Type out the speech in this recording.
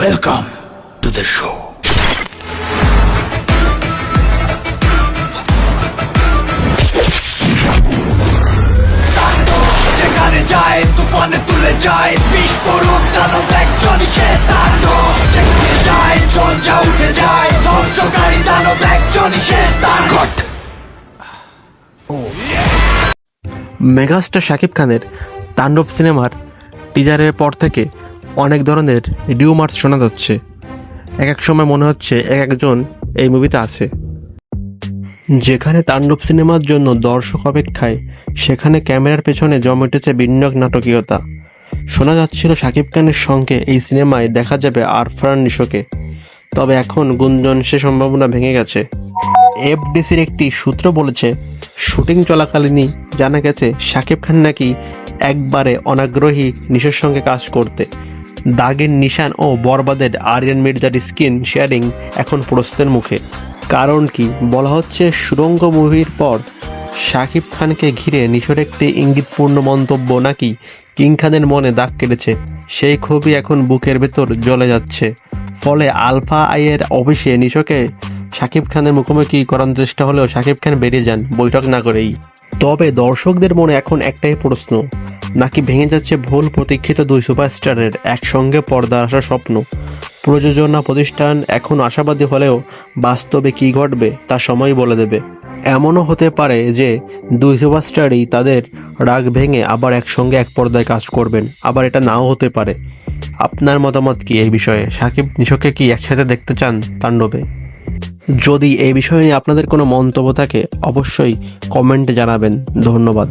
Welcome to the show. যেখানে যায় তুফানে তুলে যায় বিস্ফোরক দানব একজনই সে তাণ্ডব যেখানে যায় ঝঞ্ঝা উঠে যায় ধ্বংসকারী দানব একজনই সে তাণ্ডব। মেগাস্টার শাকিব খানের তাণ্ডব সিনেমার টিজারের পর থেকে অনেক ধরনের রিউমার্স শোনা যাচ্ছে। এক এক সময় মনে হচ্ছে এক একজন এই মুভিতে আছে। যেখানে তাণ্ডব সিনেমার জন্য দর্শক অপেক্ষায়, সেখানে ক্যামেরার পেছনে জমে উঠেছে ভিন্ন এক নাটকীয়তা। শোনা যাচ্ছিল শাকিব খানের সঙ্গে এই সিনেমায় দেখা যাবে আরফান নিশোকে, তবে এখন গুঞ্জন সে সম্ভাবনা ভেঙে গেছে। এফডিসির একটি সূত্র বলেছে, শুটিং চলাকালীনই জানা গেছে শাকিব খান নাকি একবারে অনাগ্রহী নিশোর সঙ্গে কাজ করতে। দাগের নিশান ও বরবাদের আরিয়ান মির্জার স্ক্রিন শেয়ারিং এখন প্রশ্নের মুখে। কারণ কি বলা হচ্ছে, সুড়ঙ্গ মুভির পর শাকিব খানকে ঘিরে নিশোর একটি ইঙ্গিতপূর্ণ মন্তব্য নাকি কিং খানের মনে দাগ কেটেছে। সেই ক্ষোভই এখন বুকের ভেতর জ্বলে যাচ্ছে। ফলে আলফা আইয়ের অফিসে নিশোকে শাকিব খানের মুখোমুখি করানোর চেষ্টা হলেও শাকিব খান বেরিয়ে যান বৈঠক না করেই। তবে দর্শকদের মনে এখন একটাই প্রশ্ন, নাকি ভেঙে যাচ্ছে ভুল প্রতীক্ষিত দুই সুপারস্টারের একসঙ্গে পর্দা আসার স্বপ্ন? প্রযোজনা প্রতিষ্ঠান এখন আশাবাদী হলেও বাস্তবে কী ঘটবে তা সময় বলে দেবে। এমনও হতে পারে যে দুই সুপারস্টারই তাদের রাগ ভেঙে আবার একসঙ্গে এক পর্দায় কাজ করবেন, আবার এটা নাও হতে পারে। আপনার মতামত কি এই বিষয়ে? শাকিব নিশোকে কি একসাথে দেখতে চান তাণ্ডবে? যদি এই বিষয়ে নিয়ে আপনাদের কোনো মন্তব্য থাকে অবশ্যই কমেন্টে জানাবেন। ধন্যবাদ।